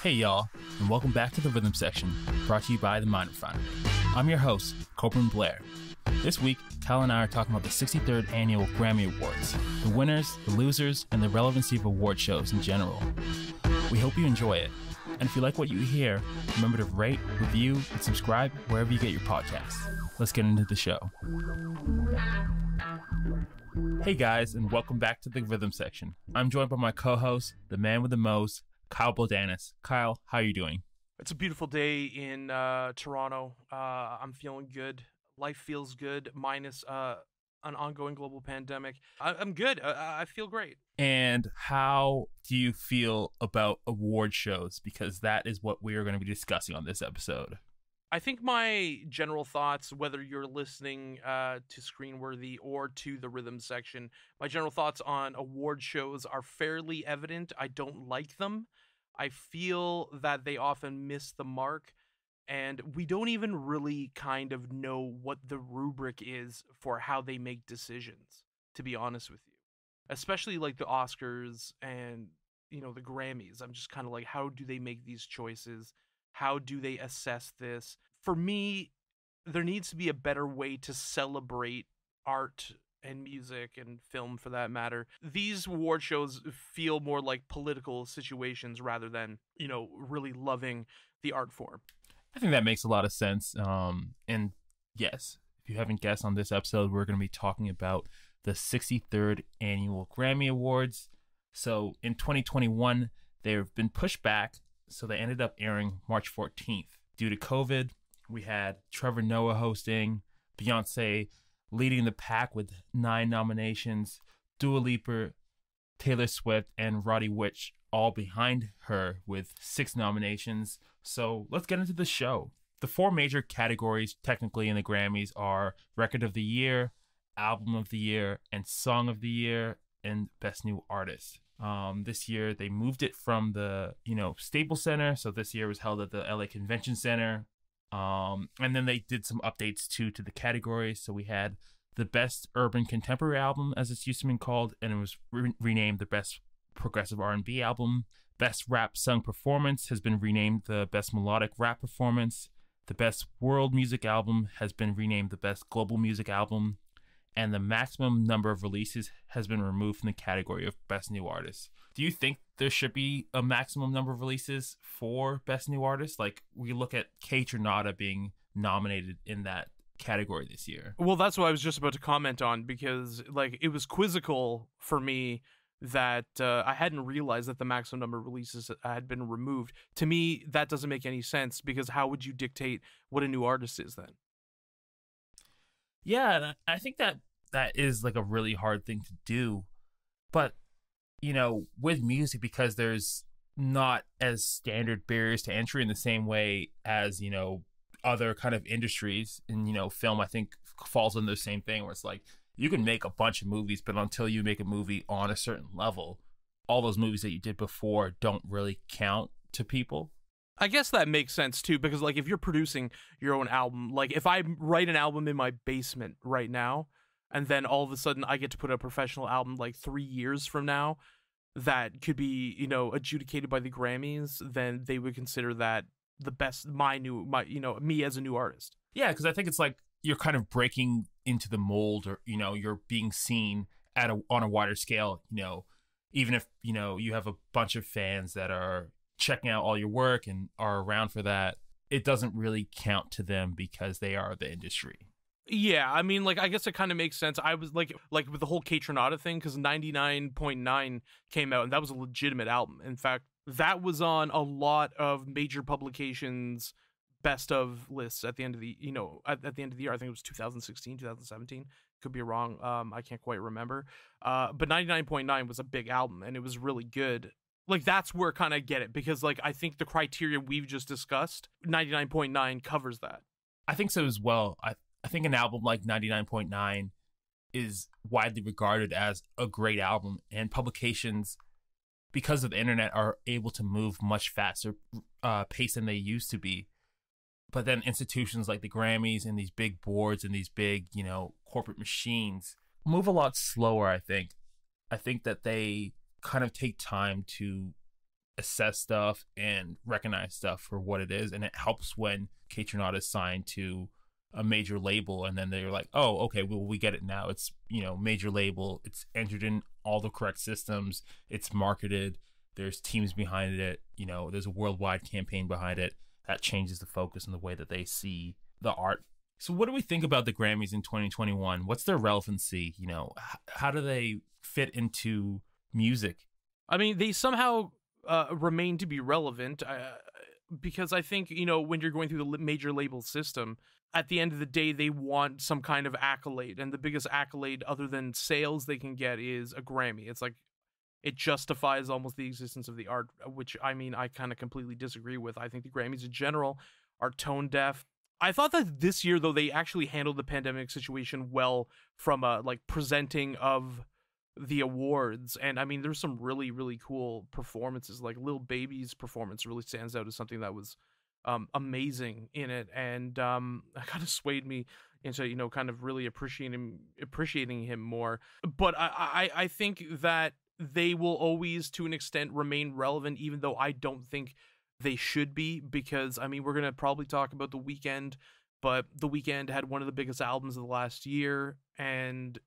Hey y'all, and welcome back to the Rhythm Section, brought to you by the Mind Refinery. I'm your host, Copeland Blair. This week, Kyle and I are talking about the 63rd Annual Grammy Awards, the winners, the losers, and the relevancy of award shows in general. We hope you enjoy it, and if you like what you hear, remember to rate, review, and subscribe wherever you get your podcasts. Let's get into the show. Hey guys, and welcome back to the Rhythm Section. I'm joined by my co-host, the man with the most, Kyle Bodanis. Kyle, how are you doing? It's a beautiful day in Toronto. I'm feeling good. Life feels good, minus an ongoing global pandemic. I'm good. I feel great. And how do you feel about award shows? Because that is what we are going to be discussing on this episode. I think my general thoughts, whether you're listening to Screenworthy or to the Rhythm Section, my general thoughts on award shows are fairly evident. I don't like them. I feel that they often miss the mark, and we don't even really kind of know what the rubric is for how they make decisions, to be honest with you. Especially like the Oscars and, the Grammys. I'm just kind of like, how do they make these choices? How do they assess this? For me, there needs to be a better way to celebrate art and music and film, for that matter. These award shows feel more like political situations rather than, really loving the art form. I think that makes a lot of sense. And yes, if you haven't guessed, on this episode, we're going to be talking about the 63rd Annual Grammy Awards. So in 2021, they've been pushed back. So they ended up airing March 14th. Due to COVID, we had Trevor Noah hosting, Beyonce leading the pack with 9 nominations, Dua Lipa, Taylor Swift, and Roddy Ricch all behind her with 6 nominations. So let's get into the show. The 4 major categories technically in the Grammys are Record of the Year, Album of the Year, and Song of the Year, and Best New Artist. This year they moved it from the Staples Center, so this year it was held at the LA Convention Center. And then they did some updates to the categories. So we had the Best Urban Contemporary Album, as it's used to be called, and it was renamed the Best Progressive R&B Album. Best Rap Sung Performance has been renamed the Best Melodic Rap Performance. The Best World Music Album has been renamed the Best Global Music Album. And the maximum number of releases has been removed from the category of Best New Artist. Do you think there should be a maximum number of releases for Best New Artist? Like, we look at Kaytranada being nominated in that category this year. Well, that's what I was just about to comment on, because it was quizzical for me that I hadn't realized that the maximum number of releases had been removed. To me, that doesn't make any sense, because how would you dictate what a new artist is then? Yeah, I think that is a really hard thing to do. But, with music, because there's not as standard barriers to entry in the same way as, other kind of industries. And, film, I think, falls on the same thing, where it's like, you can make a bunch of movies, but until you make a movie on a certain level, all those movies that you did before don't really count to people. I guess that makes sense too, because if you're producing your own album, if I write an album in my basement right now, and then all of a sudden I get to put a professional album 3 years from now that could be, adjudicated by the Grammys, then they would consider that the best, me as a new artist. Yeah, because I think it's you're kind of breaking into the mold, or, you're being seen on a wider scale, even if, you have a bunch of fans that are checking out all your work and are around for that, it doesn't really count to them because they are the industry. Yeah, I mean, I guess it kind of makes sense. I was like with the whole Kaytranada thing, because 99.9 came out, and that was a legitimate album. In fact, that was on a lot of major publications' best of lists at the end of the, at the end of the year. I think it was 2016, 2017. Could be wrong. I can't quite remember. But 99.9 was a big album, and it was really good. That's where kind of get it, because I think the criteria we've just discussed, 99.9 covers that. I think so as well. I think an album like 99.9 is widely regarded as a great album, and publications, because of the internet, are able to move much faster pace than they used to be. But then institutions like the Grammys and these big boards and these big, corporate machines move a lot slower, I think. I think that they kind of take time to assess stuff and recognize stuff for what it is. And it helps when Kaytranada is signed to a major label and then they're like, oh, okay, well, we get it now. It's, major label. It's entered in all the correct systems. It's marketed. There's teams behind it. There's a worldwide campaign behind it. That changes the focus and the way that they see the art. So what do we think about the Grammys in 2021? What's their relevancy? How do they fit into music? I mean, they somehow remain to be relevant because I think, when you're going through the major label system, at the end of the day, they want some kind of accolade. And the biggest accolade other than sales they can get is a Grammy. It's like, it justifies almost the existence of the art, which, I mean, I kind of completely disagree with. I think the Grammys in general are tone deaf. I thought that this year, though, they actually handled the pandemic situation well from a presenting of the awards. And I mean, there's some really, really cool performances. Like Lil Baby's performance really stands out as something that was amazing in it, and kind of swayed me into kind of really appreciating him more. But I think that they will always, to an extent, remain relevant, even though I don't think they should be, because, I mean, we're going to probably talk about The Weeknd, but The Weeknd had one of the biggest albums of the last year, and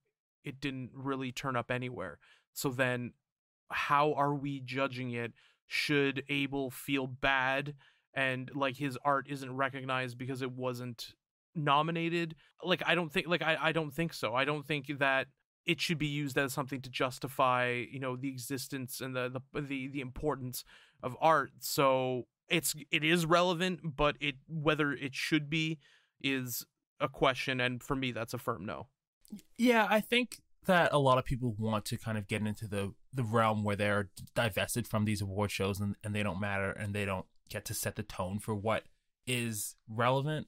it didn't really turn up anywhere. So then, how are we judging it? Should Abel feel bad and like his art isn't recognized because it wasn't nominated? I don't think so. I don't think that it should be used as something to justify, the existence and the importance of art. So it is relevant, but whether it should be is a question, and for me, that's a firm no. Yeah, I think that a lot of people want to kind of get into the realm where they're divested from these award shows and they don't matter and they don't get to set the tone for what is relevant.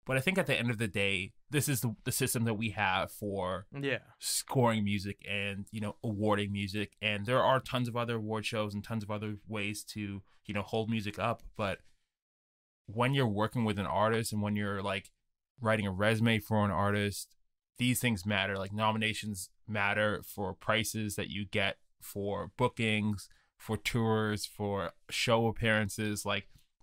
But I think at the end of the day, this is the system that we have for scoring music and, awarding music. And there are tons of other award shows and tons of other ways to, hold music up. But when you're working with an artist and when you're writing a resume for an artist, these things matter. Nominations matter for prices that you get for bookings, for tours, for show appearances.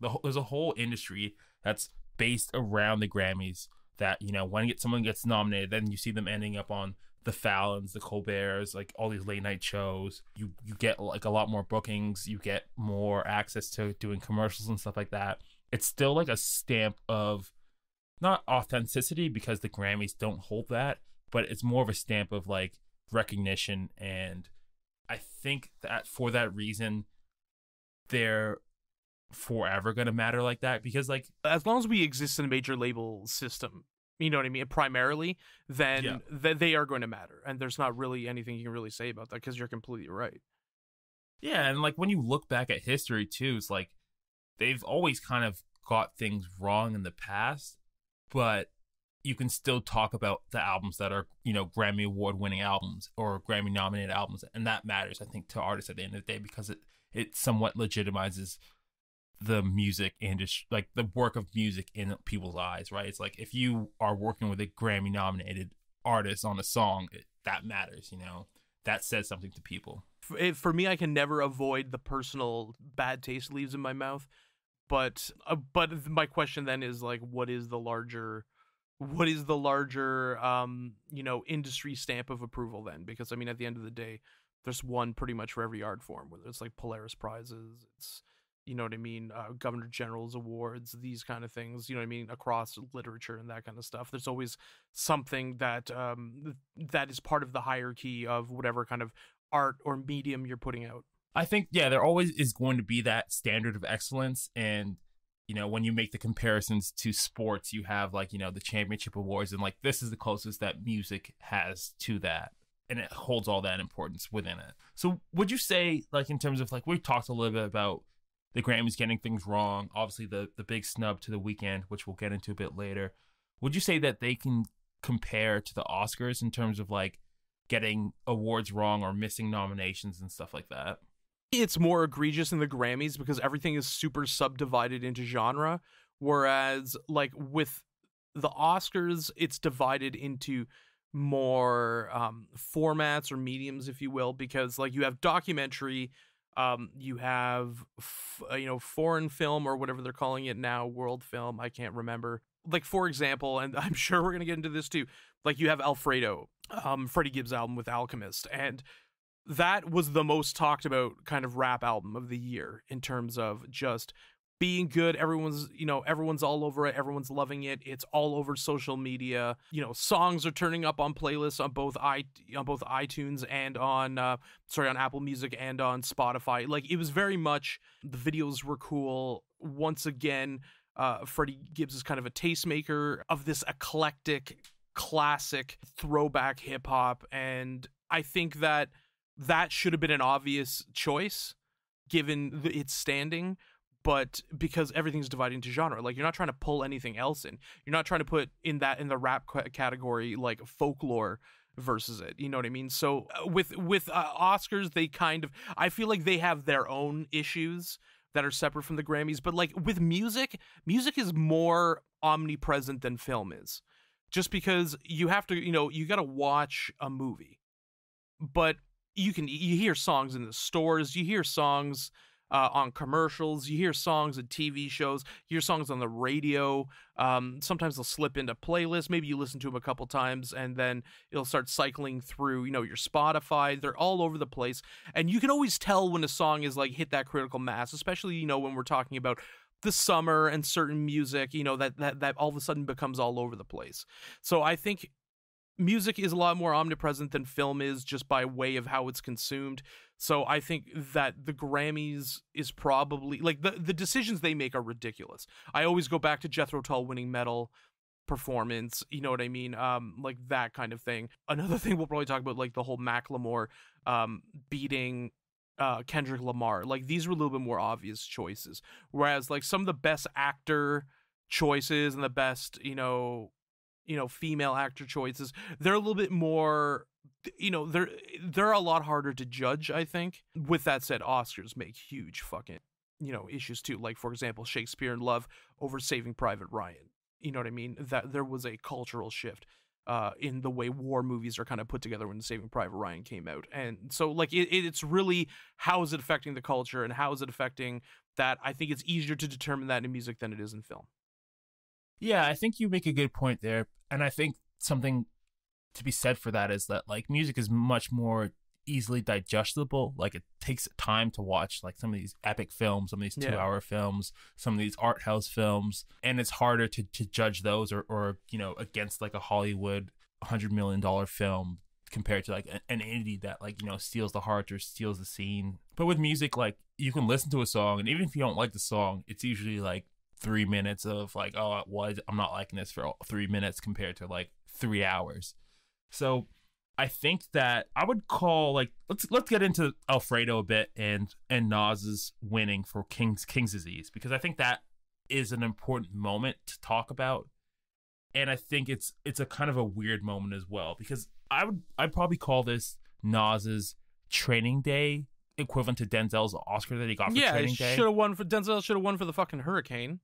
There's a whole industry that's based around the Grammys that, when someone gets nominated, then you see them ending up on the Fallons, the Colberts, all these late night shows. You get a lot more bookings. You get more access to doing commercials and stuff like that. It's still a stamp of not authenticity, because the Grammys don't hold that, but it's more of a stamp of recognition. And I think that for that reason, they're forever going to matter like that, because as long as we exist in a major label system, you know what I mean, primarily, then they are going to matter. And there's not really anything you can really say about that, because you're completely right. Yeah, and when you look back at history too, it's they've always kind of got things wrong in the past, but you can still talk about the albums that are, Grammy Award winning albums or Grammy nominated albums. And that matters, I think, to artists at the end of the day, because it somewhat legitimizes the music industry, the work of music in people's eyes, right? It's if you are working with a Grammy nominated artist on a song, that matters, that says something to people. For me, I can never avoid the personal bad taste leaves in my mouth. But my question then is what is the larger industry stamp of approval then? Because I mean, at the end of the day, there's one pretty much for every art form, whether it's Polaris prizes, it's, you know what I mean, Governor General's awards, these kind of things, you know what I mean, across literature and that kind of stuff. There's always something that that is part of the hierarchy of whatever kind of art or medium you're putting out. I think, there always is going to be that standard of excellence. And, when you make the comparisons to sports, you have the championship awards, and this is the closest that music has to that. And it holds all that importance within it. So would you say, in terms of, we talked a little bit about the Grammys getting things wrong, obviously the big snub to The Weeknd, which we'll get into a bit later. Would you say that they can compare to the Oscars in terms of getting awards wrong or missing nominations and stuff like that? It's more egregious in the Grammys because everything is super subdivided into genre, whereas with the Oscars, it's divided into more formats or mediums, if you will, because you have documentary, You have foreign film, or whatever they're calling it now, world film, I can't remember. Like, for example, and I'm sure we're gonna get into this too, like you have Alfredo, Freddie Gibbs' album with Alchemist, and that was the most talked about kind of rap album of the year in terms of just being good. Everyone's all over it, everyone's loving it, it's all over social media. Songs are turning up on playlists on both iTunes and on Apple Music and on Spotify. Like, it was very much, the videos were cool. Once again, Freddie Gibbs is kind of a tastemaker of this eclectic, classic, throwback hip-hop, and I think that should have been an obvious choice given its standing, but because everything's divided into genre, like, you're not trying to pull anything else in. You're not trying to put in the rap category like folklore versus it. You know what I mean? So with Oscars, they kind of, I feel like they have their own issues that are separate from the Grammys, but like with music is more omnipresent than film is, just because you have to, you got to watch a movie, but you hear songs in the stores, you hear songs on commercials, you hear songs in TV shows, you hear songs on the radio. Sometimes they'll slip into playlists. Maybe you listen to them a couple times and then it'll start cycling through, your Spotify. They're all over the place. And you can always tell when a song is like hit that critical mass, especially, when we're talking about the summer and certain music, that all of a sudden becomes all over the place. So I think music is a lot more omnipresent than film is, just by way of how it's consumed. So I think that the Grammys is probably, like, the decisions they make are ridiculous. I always go back to Jethro Tull winning Metal performance, you know what I mean? Like that kind of thing. Another thing we'll probably talk about, like the whole Macklemore beating Kendrick Lamar. Like, these were a little bit more obvious choices. Whereas, like, some of the best actor choices and the best, female actor choices, they're a little bit more, they're a lot harder to judge, I think. With that said, Oscars make huge fucking, issues too. Like, for example, Shakespeare in Love over Saving Private Ryan. You know what I mean? That there was a cultural shift in the way war movies are kind of put together when Saving Private Ryan came out. And so, like, it's really, how is it affecting the culture and how is it affecting that? I think it's easier to determine that in music than it is in film. Yeah, I think you make a good point there. And I think something to be said for that is that, like, music is much more easily digestible. Like, it takes time to watch, like, some of these epic films, some of these 2-hour films, some of these art house films. And it's harder to judge those or against, like, a Hollywood $100 million film compared to, like, an indie that, like, steals the heart or steals the scene. But with music, like, you can listen to a song, and even if you don't like the song, it's usually, like, 3 minutes of, like, oh, well, I'm not liking this for 3 minutes compared to, like, 3 hours. So I think that I would call, like, let's get into Alfredo a bit and Nas's winning for King's Disease, because I think that is an important moment to talk about. And I think it's a kind of a weird moment as well, because I'd probably call this Nas's Training Day equivalent to Denzel's Oscar that he got for Training Day. Denzel should have won for the fucking Hurricane.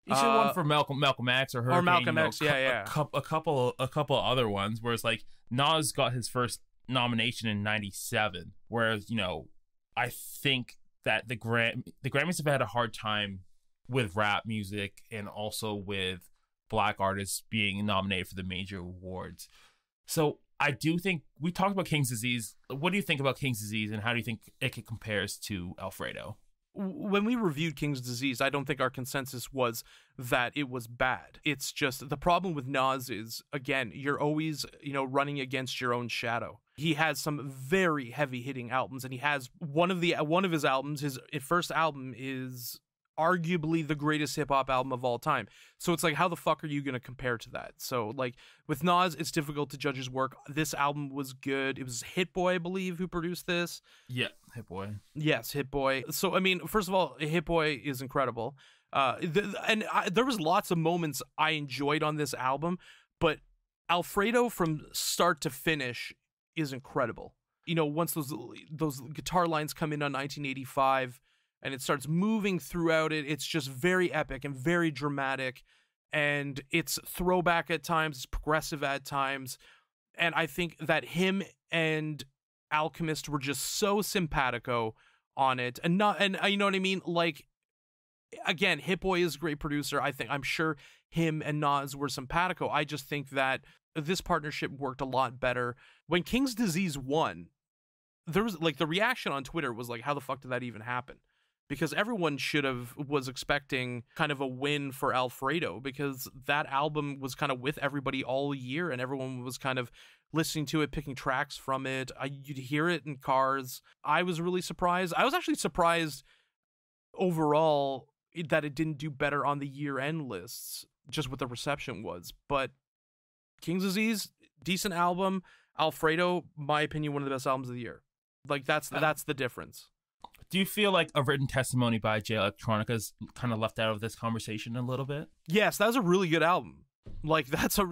He should have won for Malcolm X or Hurricane. Or Malcolm X, a couple other ones. Whereas, like, Nas got his first nomination in '97. Whereas, I think that the Grammys have had a hard time with rap music and also with Black artists being nominated for the major awards. So I do think we talked about King's Disease. What do you think about King's Disease, and how do you think it compares to Alfredo? When we reviewed King's Disease, I don't think our consensus was that it was bad. It's just the problem with Nas is, again, you're always, running against your own shadow. He has some very heavy-hitting albums, and he has one of his albums, his first album is arguably the greatest hip-hop album of all time. So it's like, how the fuck are you going to compare to that? So, like, with Nas, it's difficult to judge his work. This album was good. It was Hit Boy, I believe, who produced this. Yeah, Hit Boy. Yes, Hit Boy. So, I mean, first of all, Hit Boy is incredible. There was lots of moments I enjoyed on this album, but Alfredo from start to finish is incredible. Once those guitar lines come in on 1985, and it starts moving throughout it, it's just very epic and very dramatic, and it's throwback at times, it's progressive at times, and I think that him and Alchemist were just so simpatico on it, and you know what I mean? Like, again, Hit Boy is a great producer. I'm sure him and Nas were simpatico. I just think that this partnership worked a lot better. When King's Disease won, there was like the reaction on Twitter was like, how the fuck did that even happen? Because everyone was expecting kind of a win for Alfredo, because that album was kind of with everybody all year and everyone was kind of listening to it, picking tracks from it. You'd hear it in cars. I was really surprised. I was actually surprised overall that it didn't do better on the year-end lists, just what the reception was. But King's Disease, decent album. Alfredo, my opinion, one of the best albums of the year. Like, that's the difference. Do you feel like a written testimony by Jay Electronica's kind of left out of this conversation a little bit? Yes, that was a really good album. That's a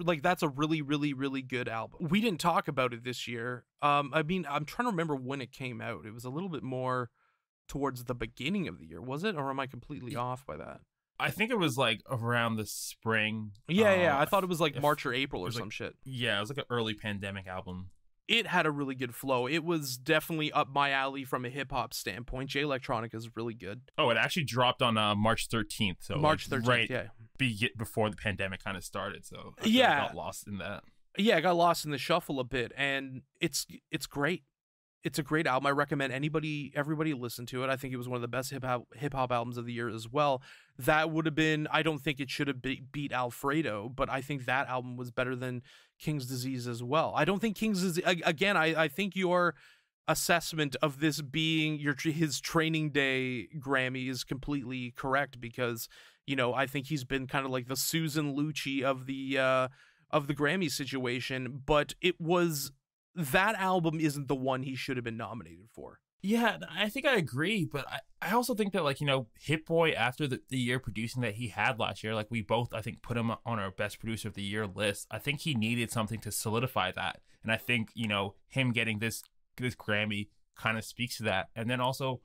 really, really, really good album. We didn't talk about it this year. I mean, I'm trying to remember when it came out. It was a little bit more towards the beginning of the year, was it? Or am I completely off by that? I think it was like around the spring. Yeah. I thought it was like March or April or some shit. Yeah, it was like an early pandemic album. It had a really good flow. It was definitely up my alley from a hip-hop standpoint. Jay Electronica is really good. Oh, it actually dropped on March 13th. So March 13th, right yeah. Before the pandemic kind of started. So I got lost in that. Yeah, I got lost in the shuffle a bit, and it's great. It's a great album. I recommend everybody listen to it. I think it was one of the best hip hop albums of the year as well. That would have been, I don't think it should have beat Alfredo, but I think that album was better than King's Disease as well. I don't think King's Disease, again, I think your assessment of this being his training day Grammy is completely correct, because, you know, I think he's been kind of like the Susan Lucci of the Grammy situation, but that album isn't the one he should have been nominated for. Yeah, I think I agree, but I also think that, like, you know, Hit Boy, after the year producing that he had last year, like, we both, I think, put him on our best producer of the year list. I think he needed something to solidify that. And I think, you know, him getting this Grammy kind of speaks to that. And then also,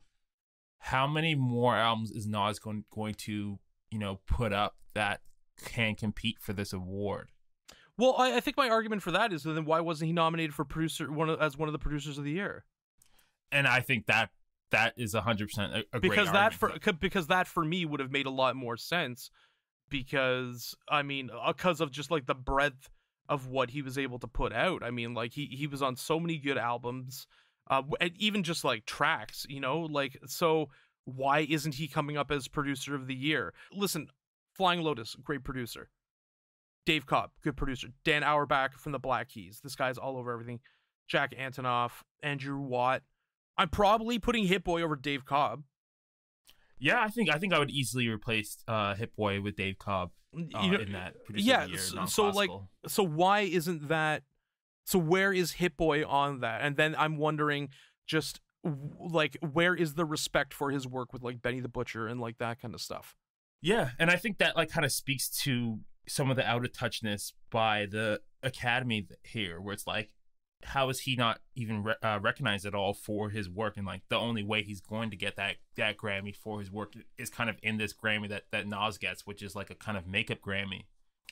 how many more albums is Nas going to, you know, put up that can compete for this award? Well, I think my argument for that is, then why wasn't he nominated for as one of the producers of the year? And I think that is 100% a because great argument. Because that for me would have made a lot more sense, because I mean, because of just like the breadth of what he was able to put out. I mean, like he was on so many good albums, and even just like tracks, you know, like, so why isn't he coming up as producer of the year? Listen, Flying Lotus, great producer. Dave Cobb, good producer. Dan Auerbach from the Black Keys. This guy's all over everything. Jack Antonoff, Andrew Watt. I'm probably putting Hit Boy over Dave Cobb. Yeah, I think I would easily replace Hit Boy with Dave Cobb in that producer of the year. So why isn't that? So where is Hit Boy on that? And then I'm wondering, just like, where is the respect for his work with like Benny the Butcher and like that kind of stuff? Yeah, and I think that like kind of speaks to some of the out of touchness by the Academy here, where it's like, how is he not even recognized at all for his work? And like, the only way he's going to get that Grammy for his work is kind of in this Grammy that Nas gets, which is like a kind of makeup Grammy.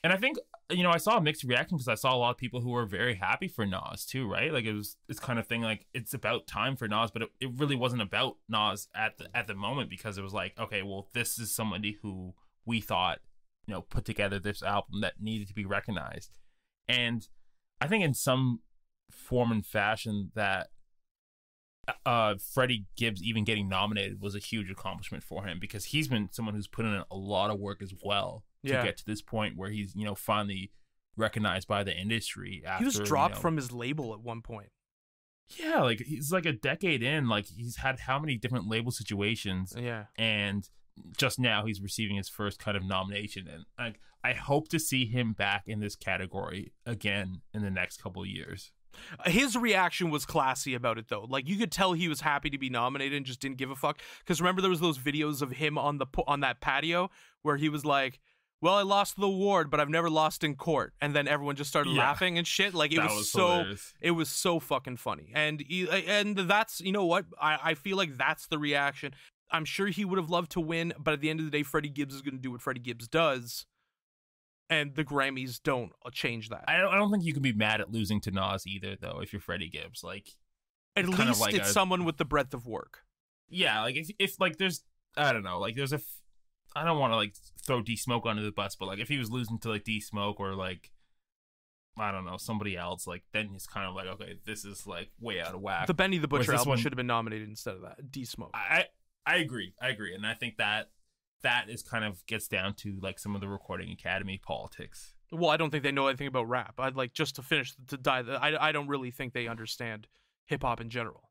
And I think, you know, I saw a mixed reaction, because I saw a lot of people who were very happy for Nas too, right? Like, it was this kind of thing, like, it's about time for Nas, but it really wasn't about Nas at the moment, because it was like, okay, well, this is somebody who we thought, you know, put together this album that needed to be recognized. And I think in some form and fashion that Freddie Gibbs even getting nominated was a huge accomplishment for him, because he's been someone who's put in a lot of work as well to get to this point where he's, you know, finally recognized by the industry. After, he was dropped from his label at one point. Yeah, like, he's like a decade in, like, he's had how many different label situations. Yeah. And just now he's receiving his first kind of nomination, and like, I hope to see him back in this category again in the next couple of years. His reaction was classy about it, though. Like, you could tell he was happy to be nominated and just didn't give a fuck. Because remember, there was those videos of him on that patio where he was like, well, I lost the award, but I've never lost in court. And then everyone just started laughing and shit. Like, it was so fucking funny. And that's, you know what? I feel like that's the reaction. I'm sure he would have loved to win, but at the end of the day, Freddie Gibbs is going to do what Freddie Gibbs does. And the Grammys don't change that. I don't think you can be mad at losing to Nas either, though, if you're Freddie Gibbs. Like, at least it's someone with the breadth of work. Yeah, like if like there's, I don't know, like there's I don't want to like throw D Smoke under the bus, but like if he was losing to like D Smoke or like, I don't know, somebody else, like then it's kind of like, okay, this is like way out of whack. The Benny the Whereas Butcher this album one, should have been nominated instead of that. D Smoke. I agree, and I think that is kind of gets down to like some of the Recording Academy politics. Well, I don't think they know anything about rap. I'd like just to finish to die. I don't really think they understand hip hop in general.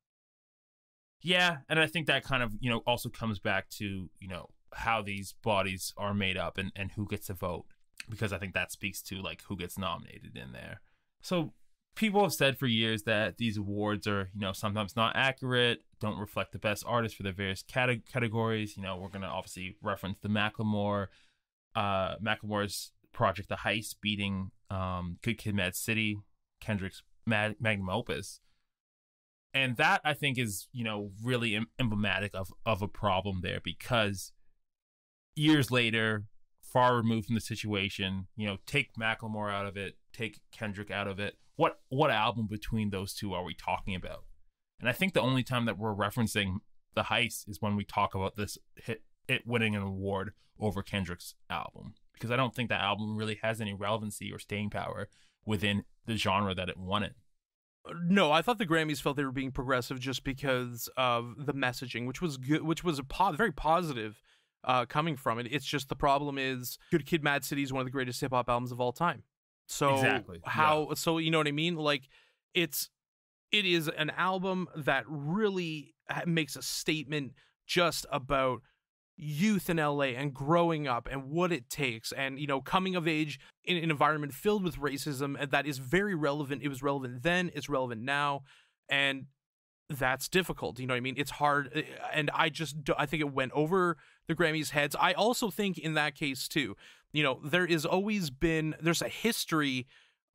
Yeah, and I think that kind of, you know, also comes back to, you know, how these bodies are made up and who gets to vote, because I think that speaks to like who gets nominated in there. So people have said for years that these awards are, you know, sometimes not accurate, don't reflect the best artists for their various categories. You know, we're going to obviously reference the Macklemore's project, The Heist, beating Good Kid, Mad City, Kendrick's magnum opus. And that, I think, is, you know, really emblematic of a problem there, because years later, far removed from the situation, you know, take Macklemore out of it, take Kendrick out of it. What album between those two are we talking about? And I think the only time that we're referencing The Heist is when we talk about this it winning an award over Kendrick's album, because I don't think that album really has any relevancy or staying power within the genre that it won in. No, I thought the Grammys felt they were being progressive just because of the messaging, which was good, which was very positive coming from it. It's just the problem is Good Kid, Mad City is one of the greatest hip hop albums of all time. So Exactly. so you know what I mean? Like it is an album that really makes a statement just about youth in LA and growing up and what it takes, and, you know, coming of age in an environment filled with racism, and that is very relevant. It was relevant then, it's relevant now, and that's difficult. You know what I mean? It's hard, and I think it went over the Grammys' heads. I also think in that case too, you know, there's a history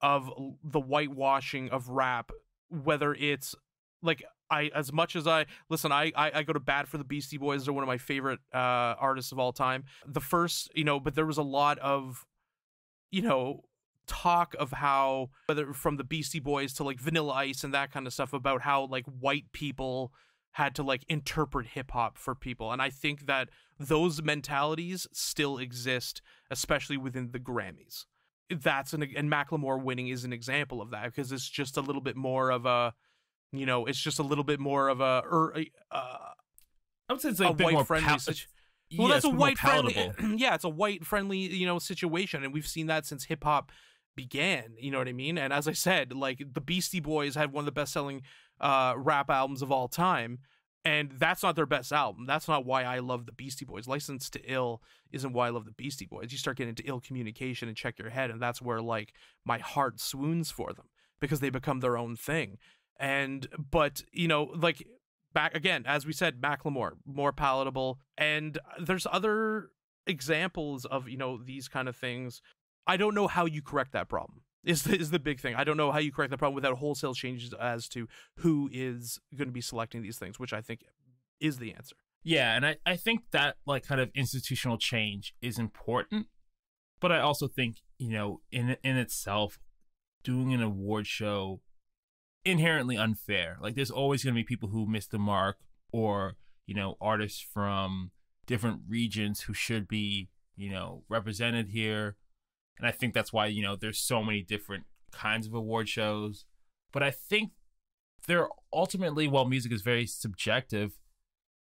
of the whitewashing of rap, whether it's like, as much as I go to bat for the Beastie Boys. They're one of my favorite artists of all time. The first, you know, but there was a lot of, you know, talk of how, whether from the Beastie Boys to like Vanilla Ice and that kind of stuff, about how like white people had to like interpret hip hop for people. And I think that those mentalities still exist, especially within the Grammys. And Macklemore winning is an example of that, because it's just a little bit more of a, you know, it's just a little bit more of a I would say it's like a bit white more friendly well, that's a white friendly. Yeah, it's a white friendly, you know, situation, and we've seen that since hip hop began. You know what I mean? And as I said, like the Beastie Boys had one of the best selling rap albums of all time, and that's not their best album. That's not why I love the Beastie Boys. License to Ill isn't why I love the Beastie Boys. You start getting into Ill Communication and Check Your Head, and that's where like my heart swoons for them, because they become their own thing. But you know, like back again, as we said, Macklemore more palatable, and there's other examples of, you know, these kind of things. I don't know how you correct that problem. Is the big thing. I don't know how you correct that problem without wholesale changes as to who is going to be selecting these things, which I think is the answer. Yeah, and I think that like kind of institutional change is important, but I also think, you know, in itself, doing an award show inherently unfair. Like there's always going to be people who miss the mark, or, you know, artists from different regions who should be, you know, represented here. And I think that's why, you know, there's so many different kinds of award shows. But I think there ultimately, while music is very subjective,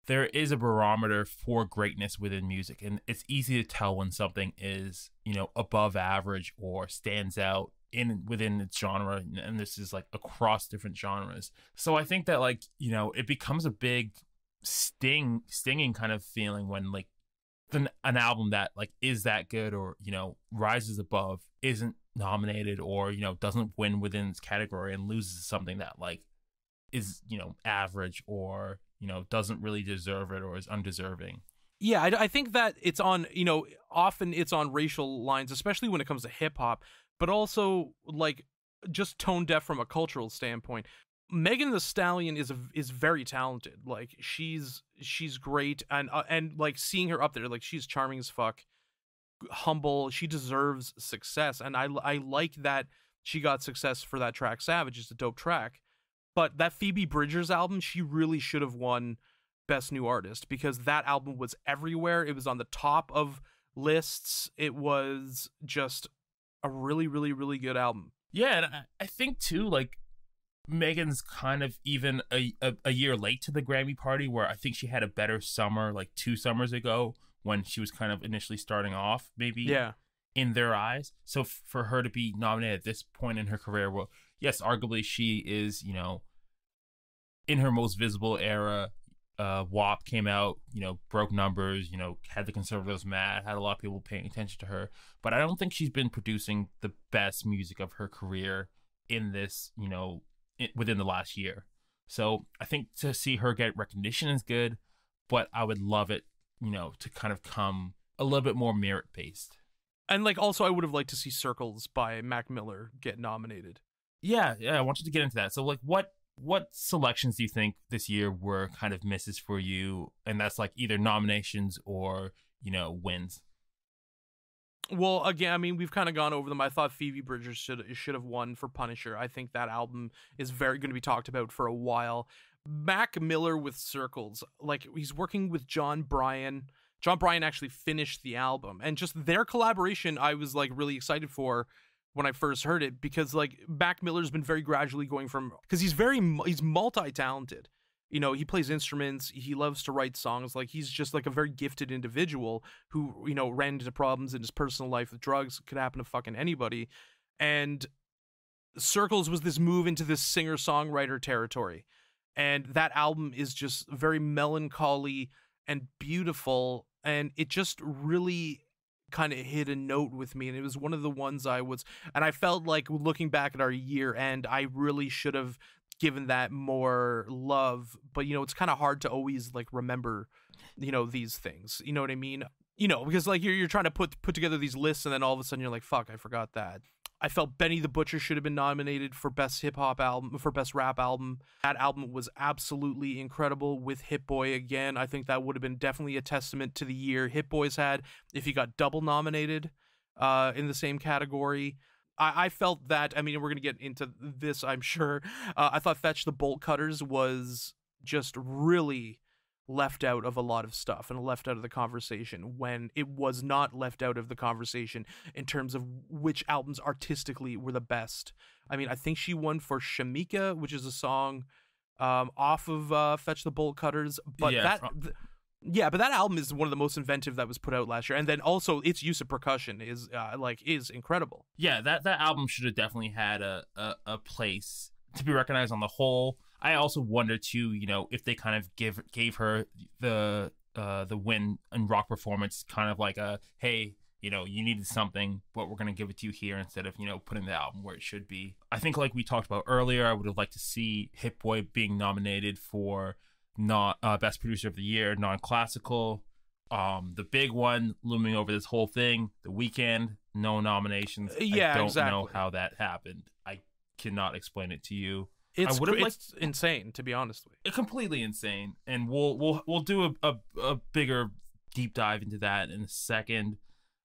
there is a barometer for greatness within music, and it's easy to tell when something is, you know, above average or stands out within its genre, and this is like across different genres. So I think that, like, you know, it becomes a big stinging kind of feeling when like an album that like is that good, or, you know, rises above, isn't nominated, or, you know, doesn't win within its category and loses something that like is, you know, average, or, you know, doesn't really deserve it or is undeserving. Yeah, I think that it's on, you know, often it's on racial lines, especially when it comes to hip hop, but also like just tone deaf from a cultural standpoint. Megan Thee Stallion is very talented. Like she's great, and like seeing her up there, like she's charming as fuck, humble. She deserves success, and I like that she got success for that track. Savage is a dope track, but that Phoebe Bridgers album, she really should have won Best New Artist, because that album was everywhere. It was on the top of lists. It was just a really, really, really good album. Yeah, and I think too, like, Megan's kind of even a year late to the Grammy party, where I think she had a better summer like 2 summers ago when she was kind of initially starting off, maybe. Yeah. In their eyes. So for her to be nominated at this point in her career, well, yes, arguably she is, you know, in her most visible era. WAP came out, you know, broke numbers, you know, had the conservatives mad, had a lot of people paying attention to her. But I don't think she's been producing the best music of her career in this, you know, within the last year. So I think to see her get recognition is good, but I would love it, you know, to kind of come a little bit more merit-based. And like, also, I would have liked to see Circles by Mac Miller get nominated. Yeah, I want you to get into that. So like, what selections do you think this year were kind of misses for you? And that's like either nominations or, you know, wins. Well, again, I mean, we've kind of gone over them. I thought Phoebe Bridgers should have won for Punisher. I think that album is very going to be talked about for a while. Mac Miller with Circles, like, he's working with John Bryan. John Bryan actually finished the album, and just their collaboration I was like really excited for when I first heard it, because like Mac Miller's been very gradually going from, because he's multi-talented. You know, he plays instruments, he loves to write songs, like he's just like a very gifted individual who, you know, ran into problems in his personal life with drugs. Could happen to fucking anybody. And Circles was this move into this singer-songwriter territory. And that album is just very melancholy and beautiful, and it just really kind of hit a note with me. And it was one of the ones I felt like looking back at our year end, I really should have given that more love. But, you know, it's kind of hard to always like remember, you know, these things, you know what I mean? You know, because like you're trying to put together these lists, and then all of a sudden you're like, fuck, I forgot that. I felt Benny the Butcher should have been nominated for Best Hip Hop Album, for Best Rap Album. That album was absolutely incredible with Hit Boy again. I think that would have been definitely a testament to the year Hit Boy's had if he got double nominated in the same category. I felt that, I mean, we're going to get into this, I'm sure. I thought Fetch the Bolt Cutters was just really left out of a lot of stuff and left out of the conversation when it was not left out of the conversation in terms of which albums artistically were the best. I mean, I think she won for Shamika, which is a song off of Fetch the Bolt Cutters, but but that album is one of the most inventive that was put out last year, and then also its use of percussion is incredible. Yeah, that album should have definitely had a place to be recognized on the whole. I also wonder too, you know, if they kind of gave her the win and rock performance kind of like a, hey, you know, you needed something, but we're going to give it to you here instead of, you know, putting the album where it should be. I think like we talked about earlier, I would have liked to see Hit Boy being nominated for Best Producer of the Year, non-classical. The big one looming over this whole thing, The Weeknd, no nominations. Yeah, I don't exactly. know how that happened. I cannot explain it to you. It's insane, to be honest with you. It's completely insane, and we'll do a bigger deep dive into that in a second.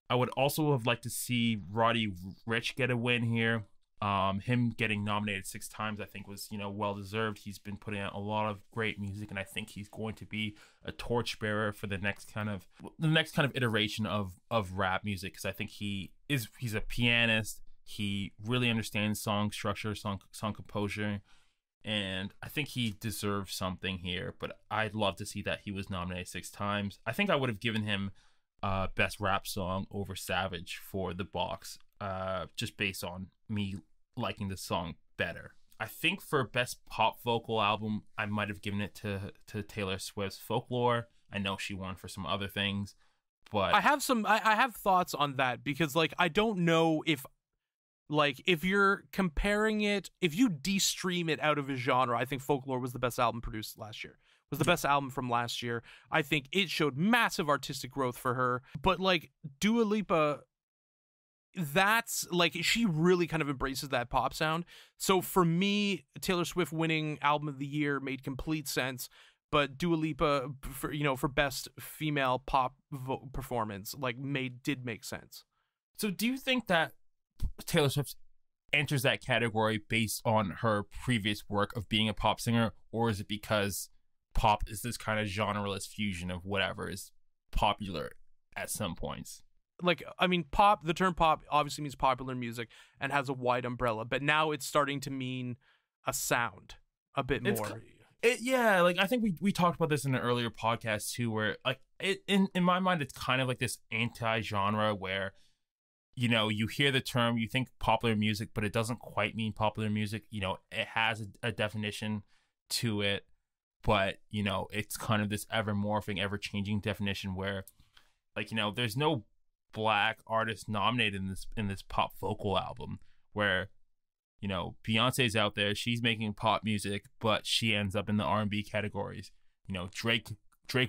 I would also have liked to see Roddy Ricch get a win here. Him getting nominated 6 times, I think, was, you know, well deserved. He's been putting out a lot of great music, and I think he's going to be a torchbearer for the next kind of iteration of rap music, because I think he's a pianist. He really understands song structure, song composure, and I think he deserves something here. But I'd love to see that he was nominated 6 times. I think I would have given him Best Rap Song over Savage for The Box, just based on me liking the song better. I think for Best Pop Vocal Album, I might have given it to Taylor Swift's Folklore. I know she won for some other things, but I have thoughts on that, because like I don't know if, like, if you're comparing it, if you de-stream it out of a genre, I think Folklore was the best album produced last year. Was the best album from last year. I think it showed massive artistic growth for her. But like Dua Lipa, that's like, she really kind of embraces that pop sound. So for me, Taylor Swift winning Album of the Year made complete sense. But Dua Lipa, for best female pop performance, like did make sense. So do you think that Taylor Swift enters that category based on her previous work of being a pop singer, or is it because pop is this kind of genreless fusion of whatever is popular at some points. Like, I mean, pop, the term pop obviously means popular music and has a wide umbrella, but now it's starting to mean a sound a bit more. Yeah, like I think we talked about this in an earlier podcast too, where like in my mind it's kind of like this anti-genre where, you know, you hear the term, you think popular music, but it doesn't quite mean popular music. You know, it has a definition to it, but you know, it's kind of this ever morphing, ever changing definition where, like, you know, there's no Black artist nominated in this pop vocal album, where, you know, Beyonce's out there, she's making pop music, but she ends up in the R&B categories. You know, Drake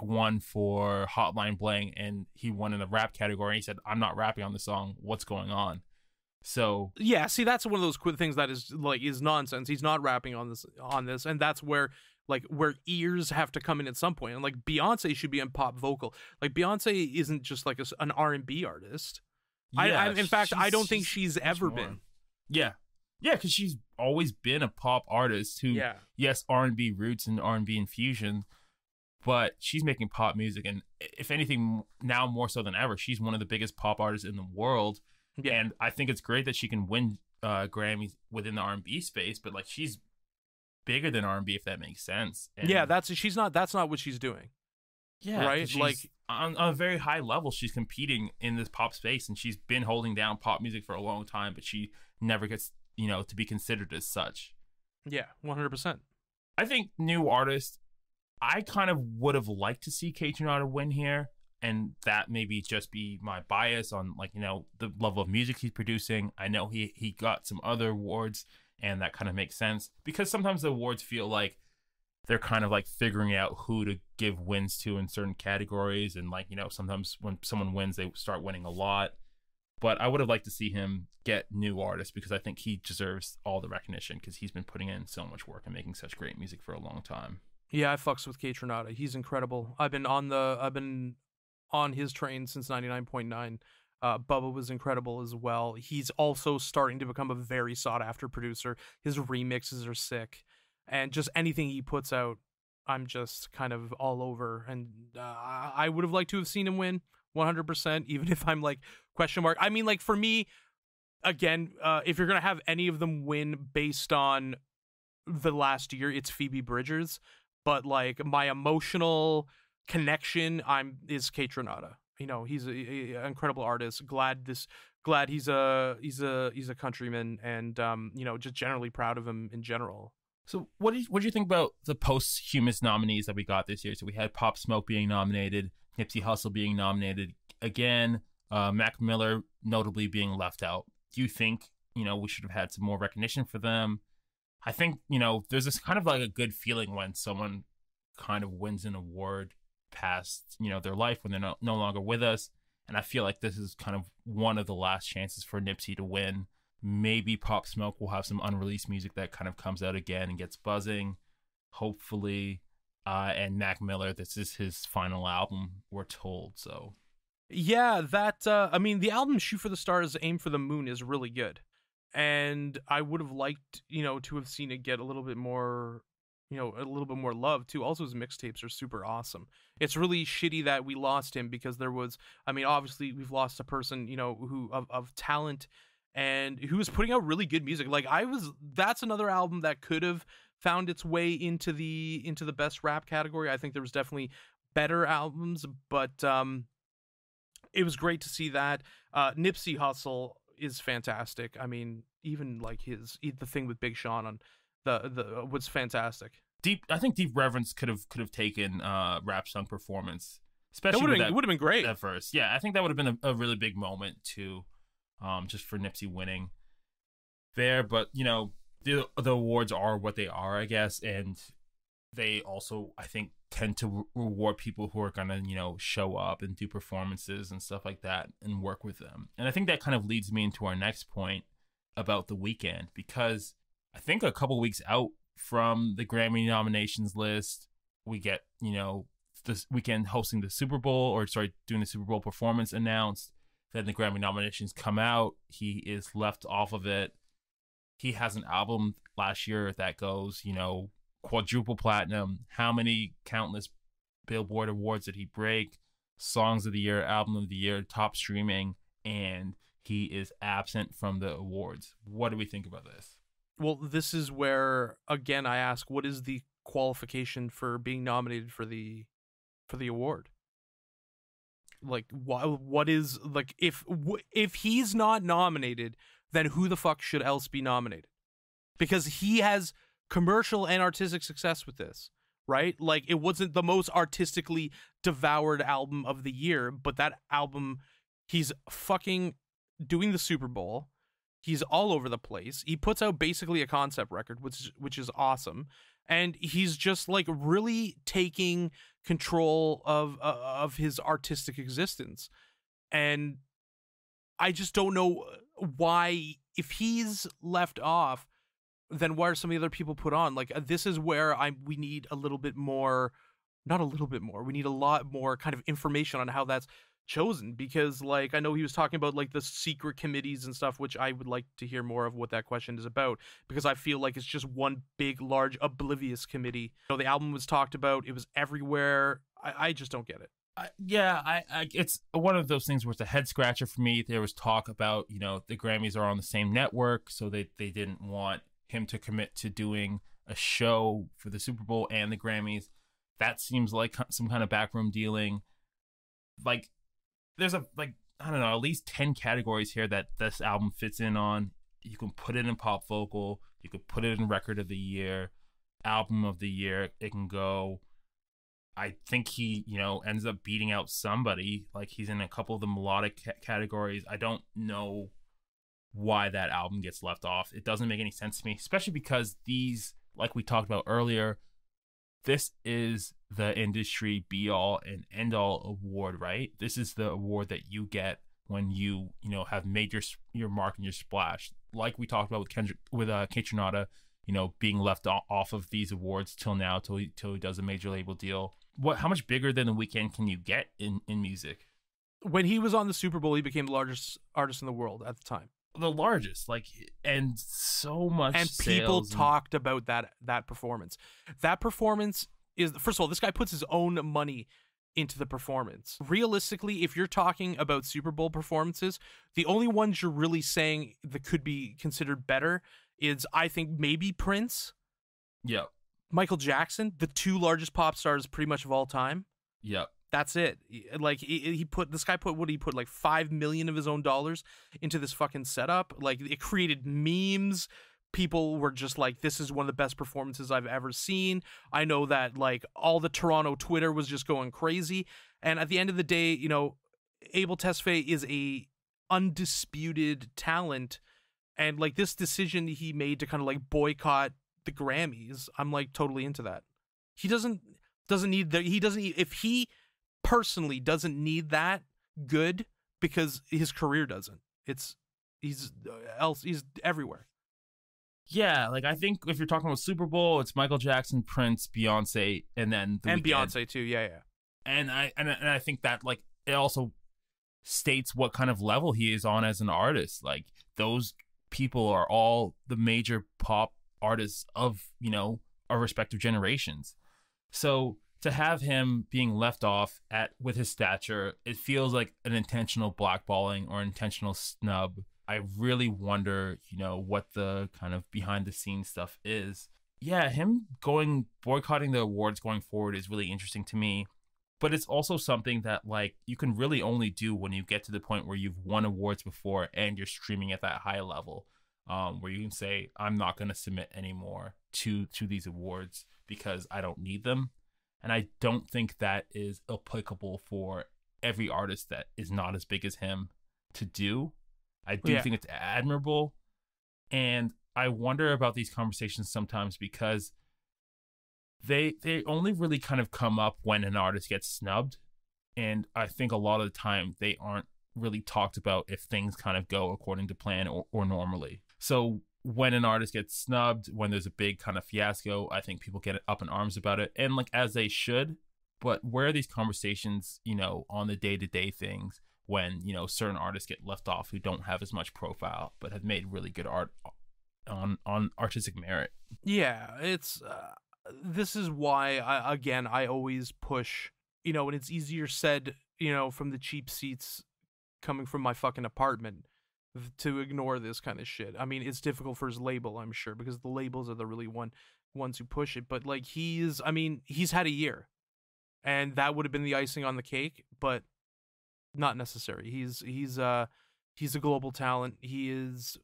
won for Hotline Bling, and he won in the rap category. He said, "I'm not rapping on the song. What's going on?" So yeah, see, that's one of those things that is nonsense. He's not rapping on this, and that's where ears have to come in at some point. And like Beyonce should be in pop vocal. Like Beyonce isn't just like an R&B artist. yeah, in fact, I don't think she's ever been. Yeah, because she's always been a pop artist who, yes, R&B roots and R&B infusion, but she's making pop music, and if anything, now more so than ever, she's one of the biggest pop artists in the world. Yeah. And I think it's great that she can win Grammys within the R&B space, but like she's bigger than R&B, if that makes sense. And yeah, that's not what she's doing. Yeah, right. Like on a very high level, she's competing in this pop space, and she's been holding down pop music for a long time, but she never gets, you know, to be considered as such. Yeah, 100%. I think new artist, I kind of would have liked to see Kaytranada win here, and that maybe just be my bias on, like, you know, the level of music he's producing. I know he got some other awards, and that kind of makes sense, because sometimes the awards feel like they're kind of like figuring out who to give wins to in certain categories, and like, you know, sometimes when someone wins, they start winning a lot. But I would have liked to see him get new artists, because I think he deserves all the recognition, because he's been putting in so much work and making such great music for a long time. Yeah, I fucks with Kaytranada. He's incredible. I've been on his train since 99.9. Bubba was incredible as well. He's also starting to become a very sought after producer. His remixes are sick, and just anything he puts out, I'm just kind of all over. And I would have liked to have seen him win 100%, even if I'm like question mark. I mean, like for me, again, if you're gonna have any of them win based on the last year, it's Phoebe Bridgers. But like my emotional connection is Kaytranada. You know, he's a incredible artist. Glad he's a countryman, and you know, just generally proud of him in general. So what do you think about the posthumous nominees that we got this year? So we had Pop Smoke being nominated, Nipsey Hussle being nominated again, Mac Miller notably being left out. Do you think, you know, we should have had some more recognition for them? I think, you know, there's this kind of like a good feeling when someone kind of wins an award past, you know, their life, when they're no longer with us. And I feel like this is kind of one of the last chances for Nipsey to win. Maybe Pop Smoke will have some unreleased music that kind of comes out again and gets buzzing, hopefully. And Mac Miller, this is his final album, we're told. So yeah, that I mean, the album Shoot for the Stars, Aim for the Moon is really good, and I would have liked, you know, to have seen it get a little bit more, you know, a little bit more love too. Also, his mixtapes are super awesome. It's really shitty that we lost him, because there was, I mean, obviously we've lost a person, you know, who of talent, and who was putting out really good music. Like that's another album that could have found its way into the best rap category. I think there was definitely better albums, but it was great to see that. Nipsey Hussle is fantastic. I mean, even like the thing with Big Sean on the was fantastic. I think Deep Reverence could have taken Rap Song Performance, especially it would have been great at first. Yeah, I think that would have been a really big moment too, just for Nipsey winning there. But you know, the awards are what they are, I guess, and they also, I think, tend to reward people who are gonna, you know, show up and do performances and stuff like that and work with them. And I think that kind of leads me into our next point about The Weeknd, because I think a couple weeks out from the Grammy nominations list, we get, you know, this Weeknd hosting the Super Bowl, or sorry, doing the Super Bowl performance announced. Then the Grammy nominations come out. He is left off of it. He has an album last year that goes, you know, quadruple platinum. How many countless Billboard awards did he break? Songs of the year, album of the year, top streaming, and he is absent from the awards. What do we think about this? Well, this is where, again, I ask, what is the qualification for being nominated for the award? Like, what is, like, if he's not nominated, then who the fuck should else be nominated? Because he has commercial and artistic success with this, right? Like, it wasn't the most artistically devoured album of the year, but that album, he's fucking doing the Super Bowl. He's all over the place. He puts out basically a concept record, which is awesome. And he's just like really taking control of his artistic existence. And I just don't know why, if he's left off, then why are some of the other people put on? Like, this is where we need a little bit more, not a little bit more, we need a lot more kind of information on how that's chosen, because like I know he was talking about like the secret committees and stuff, which I would like to hear more of what that question is about, because I feel like it's just one big large oblivious committee. You know, the album was talked about, it was everywhere. I just don't get it. It's one of those things where it's a head scratcher for me. There was talk about, you know, the Grammys are on the same network, so they didn't want him to commit to doing a show for the Super Bowl and the Grammys. That seems like some kind of backroom dealing. Like, there's I don't know, at least 10 categories here that this album fits in on. You can put it in pop vocal, you could put it in record of the year, album of the year. It can go, I think he, you know, ends up beating out somebody. Like, he's in a couple of the melodic categories. I don't know why that album gets left off. It doesn't make any sense to me, especially because these, like we talked about earlier, this is the industry be-all and end-all award, right? This is the award that you get when you know, have made your mark and your splash. Like we talked about with Kendrick, with Kaytranada, you know, being left off of these awards till now, till he does a major label deal. How much bigger than The Weeknd can you get in music? When he was on the Super Bowl, he became the largest artist in the world at the time. The largest, like, and so much, and people talked about that performance. That performance is, first of all, this guy puts his own money into the performance. Realistically, if you're talking about Super Bowl performances, the only ones you're really saying that could be considered better is, I think, maybe Prince, Michael Jackson, the two largest pop stars pretty much of all time. That's it. Like, this guy put like $5 million of his own dollars into this fucking setup. Like, it created memes. People were just like, this is one of the best performances I've ever seen. I know that, like, all the Toronto Twitter was just going crazy. And at the end of the day, you know, Abel Tesfaye is a undisputed talent. And like, this decision he made to kind of like boycott the Grammys, I'm like totally into that. He doesn't need if he personally doesn't need that, good, because his career doesn't. He's everywhere. Yeah, like, I think if you're talking about Super Bowl, it's Michael Jackson, Prince, Beyonce, and then The Weeknd. Beyonce too. Yeah. And I think that, like, it also states what kind of level he is on as an artist. Like, those people are all the major pop artists of, you know, our respective generations. So to have him being left off with his stature, it feels like an intentional blackballing or intentional snub. I really wonder, you know, what the kind of behind the scenes stuff is. Yeah, him boycotting the awards going forward is really interesting to me. But it's also something that, like, you can really only do when you get to the point where you've won awards before and you're streaming at that high level, where you can say, I'm not going to submit anymore to these awards because I don't need them. And I don't think that is applicable for every artist that is not as big as him to do. I do think it's admirable. And I wonder about these conversations sometimes because they only really kind of come up when an artist gets snubbed. And I think a lot of the time they aren't really talked about if things kind of go according to plan or normally. So when an artist gets snubbed, when there's a big kind of fiasco, I think people get up in arms about it, and like, as they should. But where are these conversations, you know, on the day-to-day things when, you know, certain artists get left off who don't have as much profile but have made really good art on artistic merit? Yeah, it's this is why I always push, and it's easier said, from the cheap seats coming from my fucking apartment to ignore this kind of shit. I mean, it's difficult for his label, I'm sure, because the labels are the really ones who push it. But like he's had a year, and that would have been the icing on the cake, but not necessary. He's a global talent. He's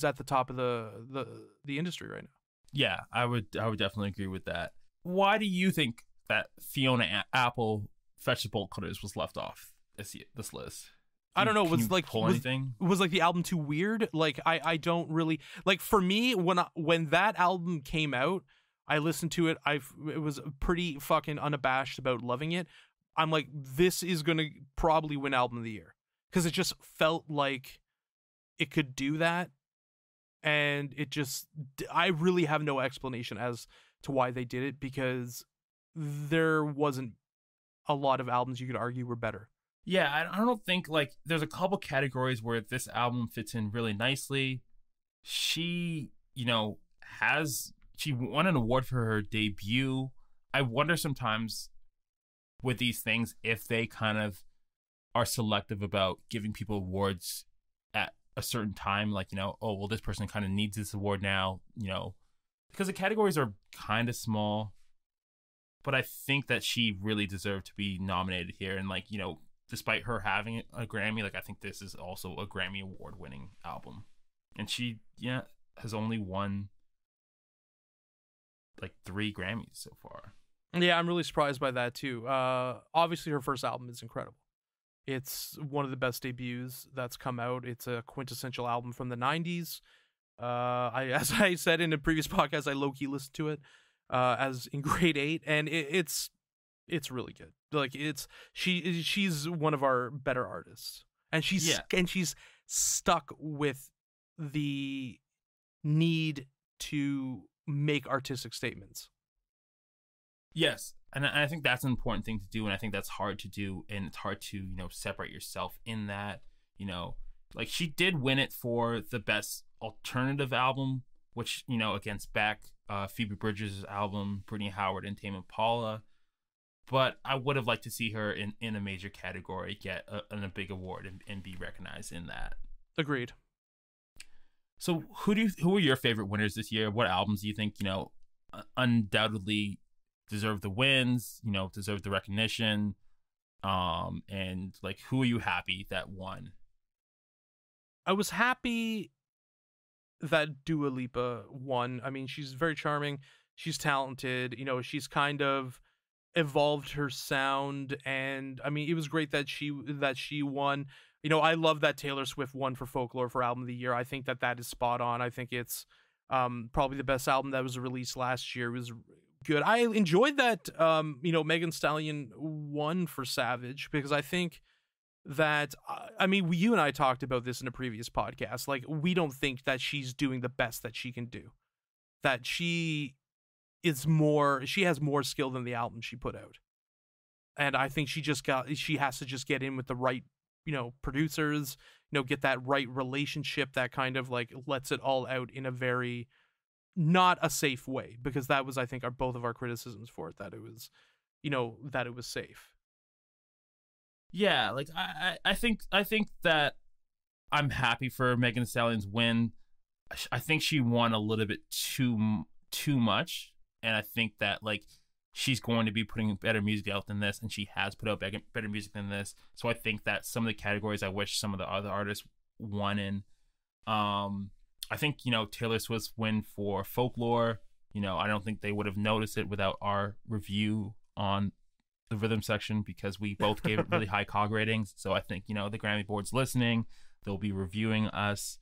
at the top of the industry right now. Yeah, I would definitely agree with that. Why do you think that Fiona Apple Fetch the Bolt Cutters was left off this list? I don't know. Was anything? Was like the album too weird? Like I don't really like. For me, when that album came out, I listened to it. It was pretty fucking unabashed about loving it. I'm like, this is gonna probably win album of the year, because it just felt like it could do that, and I really have no explanation as to why they did it, because there wasn't a lot of albums you could argue were better. Yeah, I don't think, like, there's a couple categories where this album fits in really nicely. She, she won an award for her debut. I wonder sometimes with these things if they kind of are selective about giving people awards at a certain time, like, oh, well, this person kind of needs this award now, because the categories are kind of small. But I think that she really deserved to be nominated here, and like, despite her having a Grammy, like, I think this is also a Grammy award-winning album. And she, has only won, like, 3 Grammys so far. Yeah, I'm really surprised by that, too. Obviously, her first album is incredible. It's one of the best debuts that's come out. It's a quintessential album from the 90s. As I said in a previous podcast, I low-key listened to it as in grade 8, and it's really good. Like, she's one of our better artists, and she's stuck with the need to make artistic statements. Yes, and I think that's an important thing to do, and I think that's hard to do, and it's hard to separate yourself in that. Like, she did win it for the best alternative album, which against Beck, Phoebe Bridgers' album, Brittany Howard, and Tame Impala. But I would have liked to see her in a major category get a big award and be recognized in that. Agreed. So who are your favorite winners this year? What albums do you think undoubtedly deserve the wins? Deserve the recognition? And like, who are you happy that won? I was happy that Dua Lipa won. I mean, she's very charming. She's talented. She's kind of evolved her sound, and I mean, it was great that she won. I love that Taylor Swift won for Folklore for album of the year. I think that is spot on. I think it's probably the best album that was released last year. It was good. I enjoyed that Megan Thee Stallion won for Savage, because I think that you and I talked about this in a previous podcast. Like, we don't think that she's doing the best that she can do. That she has more skill than the album she put out. And I think she has to just get in with the right, producers, get that right relationship that kind of like lets it all out in a very not a safe way, because that was, I think, both of our criticisms for it, that it was, that it was safe. Yeah, like I think that I'm happy for Megan Thee Stallion's win. I think she won a little bit too much, and I think that like she's going to be putting better music out than this, and she has put out better music than this. So I think that some of the categories I wish some of the other artists won in. I think Taylor Swift's win for Folklore. I don't think they would have noticed it without our review on the rhythm section, because we both gave it really high COG ratings. So I think, the Grammy board's listening. They'll be reviewing us.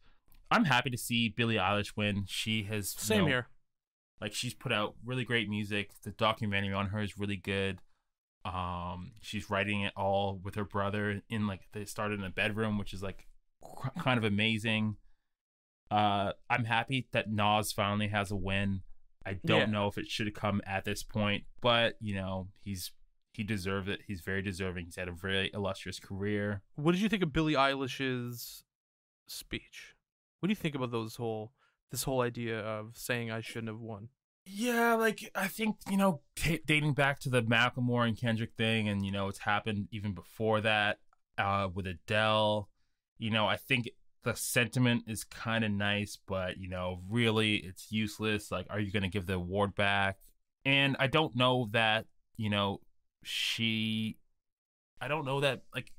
I'm happy to see Billie Eilish win. She has... Same here. Like, she's put out really great music. The documentary on her is really good. She's writing it all with her brother in, like, they started in a bedroom, which is, like, kind of amazing. I'm happy that Nas finally has a win. I don't know if it should have come at this point, but, he deserved it. He's very deserving. He's had a very illustrious career. What did you think of Billie Eilish's speech? What do you think about this whole idea of saying I shouldn't have won? Yeah, like I think dating back to the Macklemore and Kendrick thing, and it's happened even before that with Adele. I think the sentiment is kind of nice, but really it's useless. Like, are you going to give the award back? And I don't know that she. I don't know that like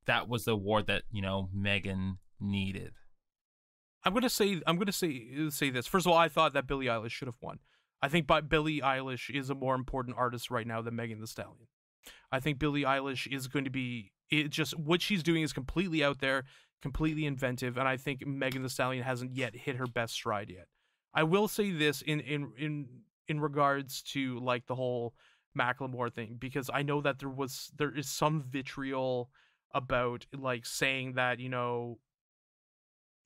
that was the award that Megan needed. I'm gonna say this. First of all, I thought that Billie Eilish should have won. I think Billie Eilish is a more important artist right now than Megan Thee Stallion. I think Billie Eilish is going to be just what she's doing is completely out there, completely inventive, and I think Megan Thee Stallion hasn't yet hit her best stride yet. I will say this in regards to like the whole Macklemore thing, because I know that there is some vitriol about like saying that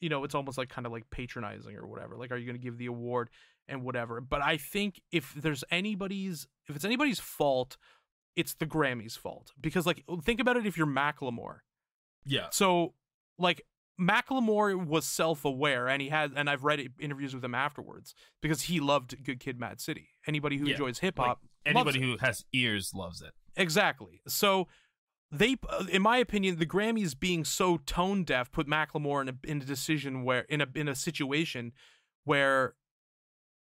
it's almost like kind of like patronizing or whatever. Like, are you going to give the award and whatever? But I think if it's anybody's fault, it's the Grammys' fault. Because like, think about it if you're Macklemore. Yeah. So like Macklemore was self-aware, and I've read interviews with him afterwards because he loved Good Kid, Mad City. Anybody who enjoys hip hop, like, anybody who has ears loves it. Exactly. So they, in my opinion, the Grammys being so tone deaf put Macklemore in a decision where in a situation where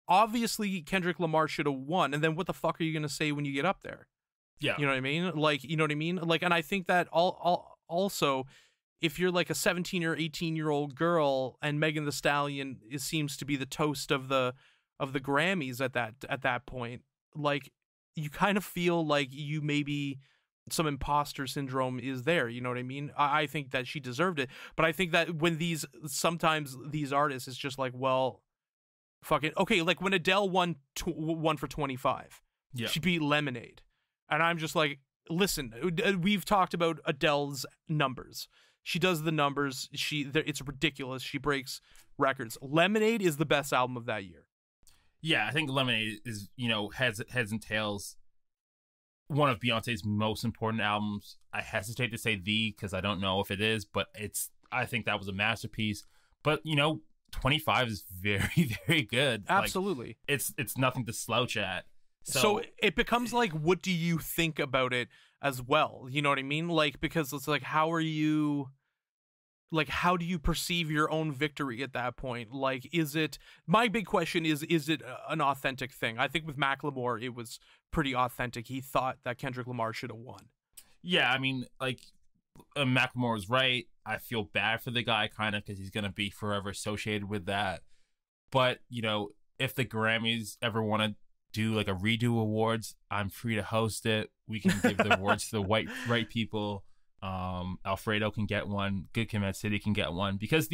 obviously Kendrick Lamar should have won, and then what the fuck are you gonna say when you get up there? Yeah, you know what I mean. Like, you know what I mean. Like, and I think that also, if you're like a 17 or 18-year-old girl and Megan Thee Stallion seems to be the toast of the Grammys at that point, like you kind of feel like you maybe some imposter syndrome is there. You know what I mean? I think that she deserved it, but I think that when sometimes these artists, it's just like, well, fucking okay. Like when Adele won for 25, yeah, she beat Lemonade, and I'm just like, listen, we've talked about Adele's numbers. She does the numbers. It's ridiculous. She breaks records. Lemonade is the best album of that year. Yeah, I think Lemonade is, heads and tails, one of Beyonce's most important albums. I hesitate to say because I don't know if it is, but I think that was a masterpiece. But 25 is very, very good. Absolutely. Like, it's nothing to slouch at. So it becomes like, what do you think about it as well? You know what I mean? Like, because it's like, how do you perceive your own victory at that point? Like, my big question is it an authentic thing? I think with Macklemore, it was pretty authentic. He thought that Kendrick Lamar should have won. Yeah, I mean, like, Macklemore was right. I feel bad for the guy, kind of, because he's going to be forever associated with that. But, if the Grammys ever want to do like a redo awards, I'm free to host it. We can give the awards to the right people. Alfredo can get one. Good Kid, Mad City can get one, because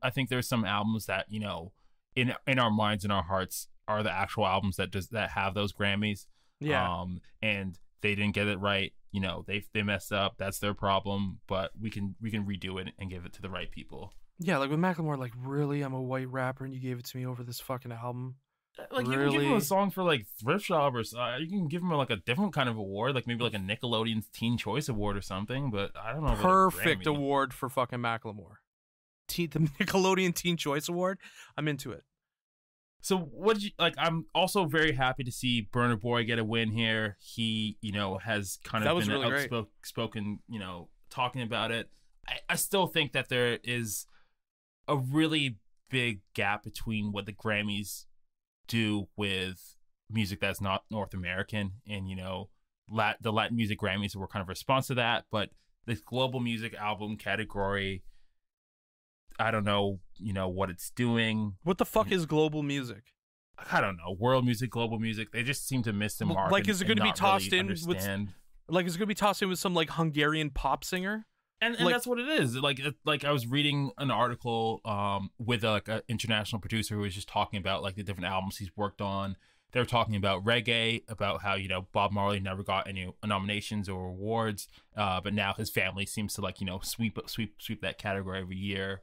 I think there's some albums that in our minds and our hearts are the actual albums that have those Grammys. Yeah. And they didn't get it right. They messed up. That's their problem. But we can redo it and give it to the right people. Yeah, like with Macklemore, like, really, I'm a white rapper and you gave it to me over this fucking album. Like, really? You can give him a song for like Thrift Shop, or you can give him like a different kind of award, like maybe like a Nickelodeon Teen Choice Award or something. But I don't know. Perfect award for fucking Macklemore. The Nickelodeon Teen Choice Award. I'm into it. So what did you like? I'm also very happy to see Burna Boy get a win here. He, has kind of been really outspoken, talking about it. I still think that there is a really big gap between what the Grammys do with music that's not North American, and the Latin music Grammys were kind of a response to that. But this global music album category, I don't know what it's doing. What the fuck is global music? I don't know. World music, global music, they just seem to miss the mark. Like, is it going to be tossed in with, like, is it going to be tossed in with some like Hungarian pop singer? And like, that's what it is. Like I was reading an article with like an international producer who was just talking about like the different albums he's worked on. They were talking about reggae, about how Bob Marley never got any nominations or awards, but now his family seems to like sweep that category every year.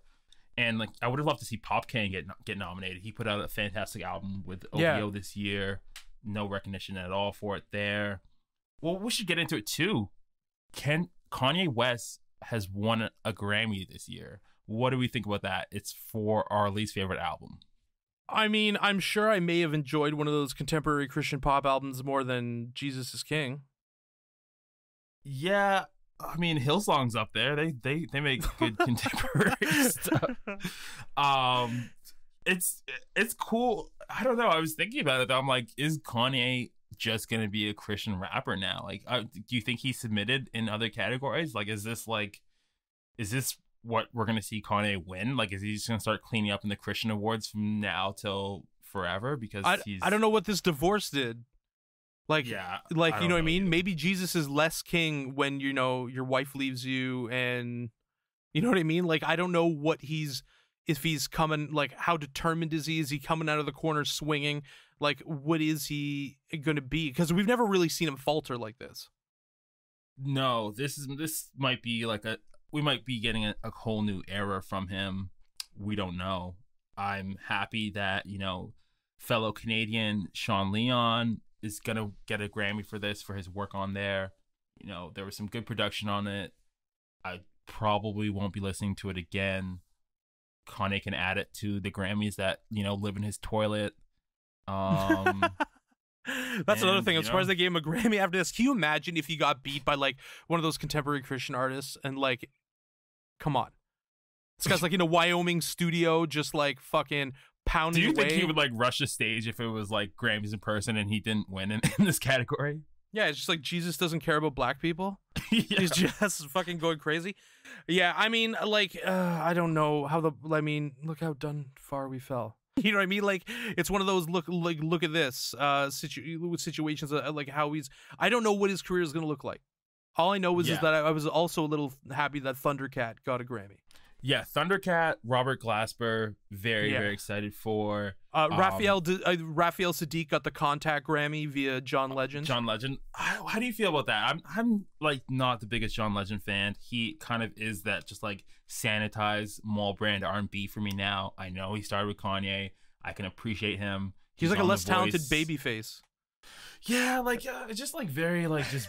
And like, I would have loved to see Pop Can get nominated. He put out a fantastic album with OVO this year. No recognition at all for it there. Well, we should get into it too. Kanye West has won a Grammy this year. What do we think about that? It's for our least favorite album. I mean, I'm sure I may have enjoyed one of those contemporary Christian pop albums more than Jesus is King. Yeah, I mean, Hillsong's up there. They make good contemporary stuff. It's cool. I don't know. I was thinking about it though. I'm like, is Kanye just gonna be a Christian rapper now? Like, do you think he submitted in other categories? Like, is this what we're gonna see Kanye win? Like, is he just gonna start cleaning up in the Christian awards from now till forever? Because I don't know what this divorce did. Like, yeah, like you know what I mean? Maybe Jesus is less king when, you know, your wife leaves you, and you know what I mean? Like, I don't know what if he's coming, like, how determined is he? Is he coming out of the corner swinging? Like, what is he going to be? Because we've never really seen him falter like this. No, this might be like we might be getting a whole new era from him. We don't know. I'm happy that, you know, fellow Canadian Sean Leon is going to get a Grammy for this, for his work on there. You know, there was some good production on it. I probably won't be listening to it again. Kanye can add it to the Grammys that, you know, live in his toilet. That's another thing. I'm surprised they gave him a Grammy after this. Can you imagine if he got beat by like one of those contemporary Christian artists and like, come on, this guy's like in a Wyoming studio, just like fucking pounding away. Do you think he would like rush the stage if it was like Grammys in person and he didn't win in this category? Yeah, it's just like Jesus doesn't care about black people. Yeah. He's just fucking going crazy. Yeah, I mean, like, I don't know how look how far we fell. You know what I mean? Like, it's one of those look at this situations like how I don't know what his career is going to look like. All I know is that I was also a little happy that Thundercat got a Grammy. Yeah, Thundercat, Robert Glasper, very excited for. Raphael Sadiq got the Contact Grammy via John Legend. John Legend. How do you feel about that? I'm like not the biggest John Legend fan. He kind of is that just like sanitized mall brand R&B for me now. I know he started with Kanye. I can appreciate him. He's like a less talented Babyface. Yeah, like it's just like very like just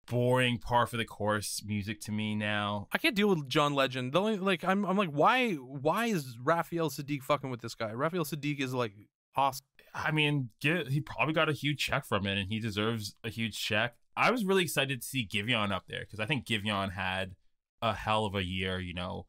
boring par for the course music to me now. I can't deal with John Legend. The only like I'm like why is Raphael Sadiq fucking with this guy? Raphael Sadiq is like awesome. I mean, he probably got a huge check from it, and he deserves a huge check. I was really excited to see Giveon up there because I think Giveon had a hell of a year. You know,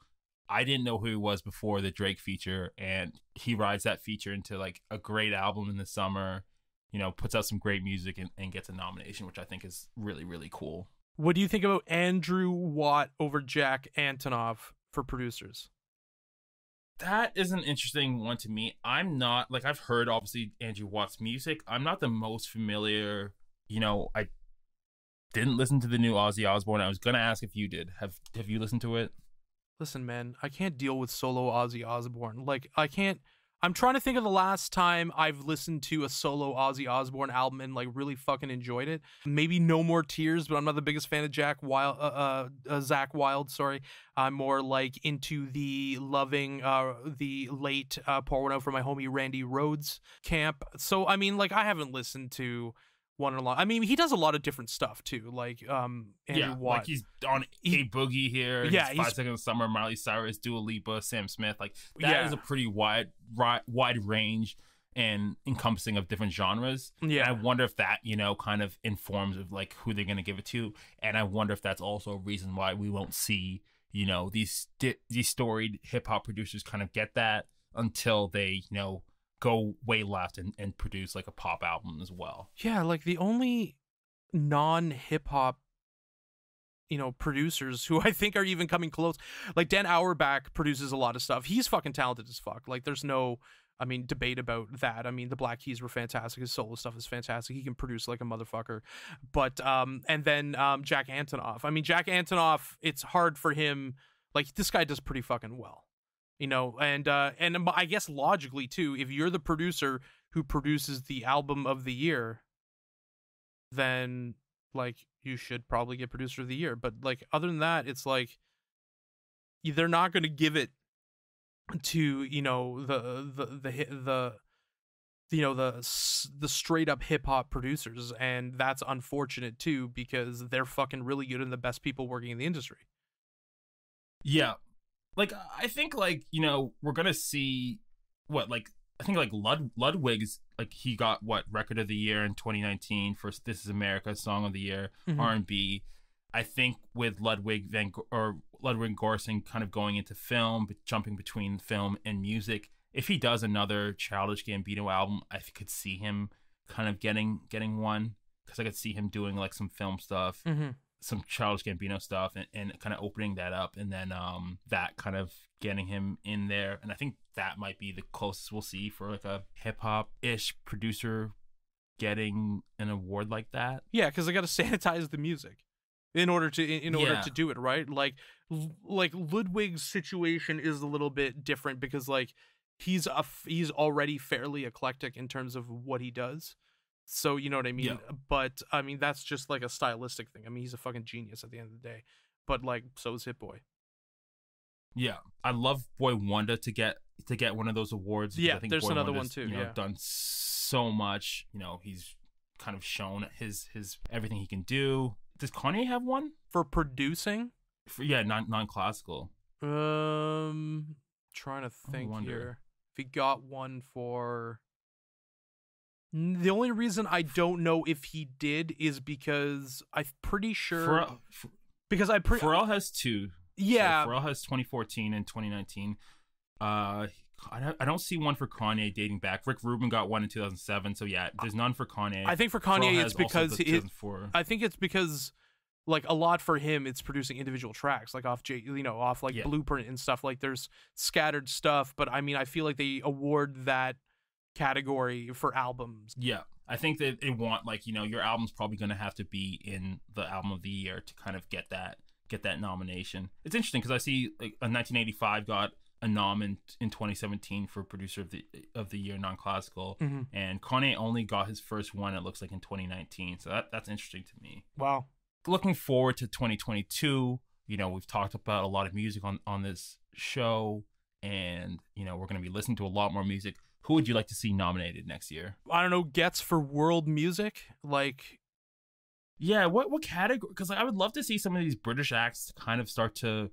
I didn't know who he was before the Drake feature, and he rides that feature into like a great album in the summer. You know, puts out some great music and gets a nomination, which I think is really, really cool. What do you think about Andrew Watt over Jack Antonoff for producers? That is an interesting one to me. I'm not, like, I've heard, obviously, Andrew Watt's music. I'm not the most familiar, you know, I didn't listen to the new Ozzy Osbourne. I was going to ask if you did. Have you listened to it? Listen, man, I can't deal with solo Ozzy Osbourne. Like, I'm trying to think of the last time I've listened to a solo Ozzy Osbourne album and like really fucking enjoyed it. Maybe No More Tears, but I'm not the biggest fan of Zakk Wylde. Sorry, I'm more like into the late Pour One Out for My Homie Randy Rhoads camp. So I mean, like I haven't listened to one in a lot. I mean, he does a lot of different stuff too. Like Andrew Watt. Like he's on A Boogie here. Yeah, he's 5 Seconds of Summer, Miley Cyrus, Dua Lipa, Sam Smith. Like that is a pretty wide range and encompassing of different genres. Yeah, and I wonder if that, you know, kind of informs of like who they're gonna give it to, and I wonder if that's also a reason why we won't see, you know, these storied hip hop producers kind of get that until they, you know, go way left and produce like a pop album as well. Yeah, like the only non-hip hop, you know, producers who I think are even coming close, like Dan Auerbach produces a lot of stuff. He's fucking talented as fuck. Like there's no, I mean, debate about that. I mean, the Black Keys were fantastic. His solo stuff is fantastic. He can produce like a motherfucker. But and then Jack Antonoff. I mean, Jack Antonoff, it's hard for him. Like this guy does pretty fucking well. You know, and I guess logically too, if you're the producer who produces the album of the year, then like you should probably get producer of the year. But like other than that, it's like they're not going to give it to, you know, the straight up hip hop producers, and that's unfortunate too because they're fucking really good and the best people working in the industry. Yeah. Like, I think, like, you know, we're going to see, what, like, I think like Ludwig's, like he got what record of the year in 2019 for This Is America, song of the year, R&B. I think with Ludwig Göransson kind of going into film, but jumping between film and music, if he does another Childish Gambino album, I could see him kind of getting one, because I could see him doing like some film stuff, some Childish Gambino stuff, and kind of opening that up, and then that kind of getting him in there. And I think that might be the closest we'll see for like a hip-hop-ish producer getting an award like that. Yeah, because they got to sanitize the music in order to do it, right? Like Ludwig's situation is a little bit different because like he's already fairly eclectic in terms of what he does. So you know what I mean? Yeah. But I mean that's just like a stylistic thing. I mean he's a fucking genius at the end of the day. But like so is Hit Boy. Yeah, I love Boy Wonder to get one of those awards. Yeah, I think there's Boy another Wonder's, one too. Done so much. He's kind of shown his everything he can do. Does Kanye have one for producing? Non-classical. Trying to think here. If he got one for. The only reason I don't know if he did is because I'm pretty sure. Pharrell has two. Yeah, so Pharrell has 2014 and 2019. I don't see one for Kanye dating back. Rick Rubin got one in 2007. So yeah, there's none for Kanye. I think for Kanye it's because like a lot for him it's producing individual tracks like off Blueprint and stuff. Like there's scattered stuff, but I mean I feel like they award that category for albums. Yeah, I think that they want like your album's probably going to have to be in the album of the year to kind of get that nomination. It's interesting because I see like a 1985 got a nom in 2017 for producer of the year non-classical, and Kanye only got his first one, it looks like, in 2019. So that's interesting to me. Wow. Looking forward to 2022, we've talked about a lot of music on this show, and we're going to be listening to a lot more music. Who would you like to see nominated next year? I don't know, gets for world music, like. Yeah, what category? Because I would love to see some of these British acts kind of start to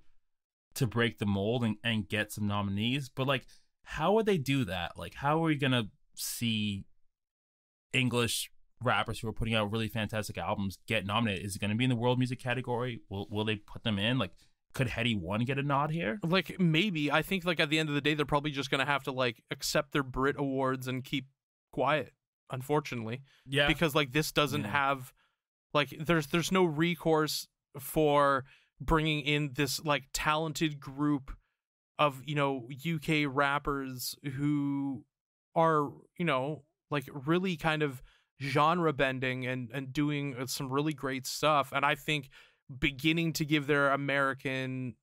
break the mold and get some nominees. But like, how would they do that? Like, how are we gonna see English rappers who are putting out really fantastic albums get nominated? Is it gonna be in the world music category? Will they put them in? Like, could Heady One get a nod here? Like, maybe. I think like at the end of the day, they're probably just gonna have to like accept their Brit awards and keep quiet. Unfortunately, yeah, because like this doesn't have. Like, there's no recourse for bringing in this, like, talented group of, UK rappers who are, like, really kind of genre bending and doing some really great stuff. And I think beginning to give their American,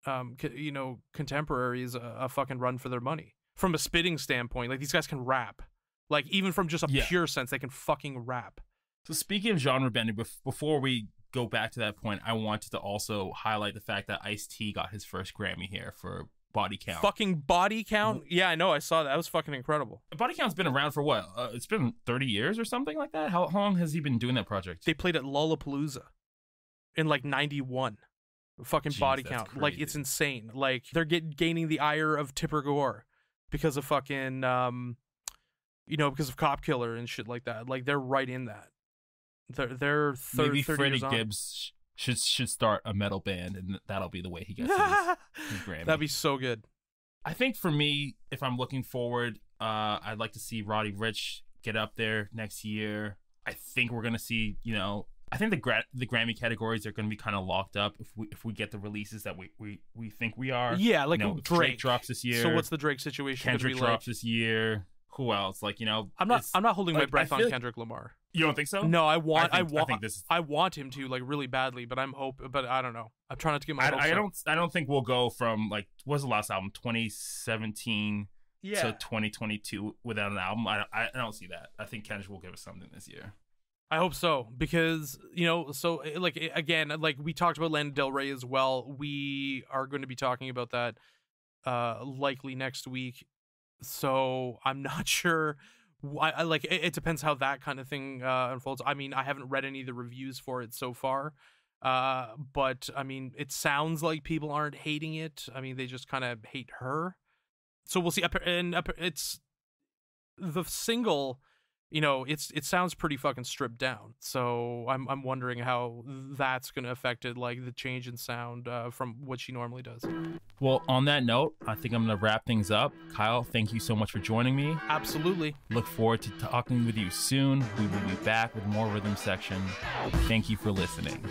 contemporaries a fucking run for their money. From a spitting standpoint, like, these guys can rap. Like, even from just a pure sense, they can fucking rap. So speaking of genre bending, before we go back to that point, I wanted to also highlight the fact that Ice-T got his first Grammy here for Body Count. Fucking Body Count? Yeah, I know. I saw that. That was fucking incredible. Body Count's been around for what? It's been 30 years or something like that? How long has he been doing that project? They played at Lollapalooza in like 91. Fucking Jeez, Body Count. Crazy. Like, it's insane. Like, they're gaining the ire of Tipper Gore because of fucking, because of Cop Killer and shit like that. Like, they're right in that. They're maybe 30 Freddie years on. Gibbs should start a metal band, and that'll be the way he gets his Grammy. That'd be so good. I think for me, if I'm looking forward, I'd like to see Roddy Ricch get up there next year. I think we're gonna see, I think the Grammy categories are gonna be kind of locked up if we get the releases that we think we are. Yeah, like Drake drops this year. So what's the Drake situation? Kendrick drops this year. Who else? Like, I'm not holding my breath on Kendrick Lamar. You don't think so? No, I want him to, like, really badly, but I don't know. I'm trying not to get my hopes up. I don't think we'll go from, like, what was the last album, 2017 to 2022 without an album. I don't see that. I think Kendrick will give us something this year. I hope so, because, so, like, again, like, we talked about Lana Del Rey as well. We are going to be talking about that likely next week. So I'm not sure. I like it depends how that kind of thing unfolds. I mean, I haven't read any of the reviews for it so far, but I mean, it sounds like people aren't hating it. I mean, they just kind of hate her. So we'll see. And it's the single, you know, it sounds pretty fucking stripped down. So I'm wondering how that's gonna affect it, like the change in sound from what she normally does. Well, on that note, I think I'm gonna wrap things up. Kyle, thank you so much for joining me. Absolutely. Look forward to talking with you soon. We will be back with more Rhythm Section. Thank you for listening.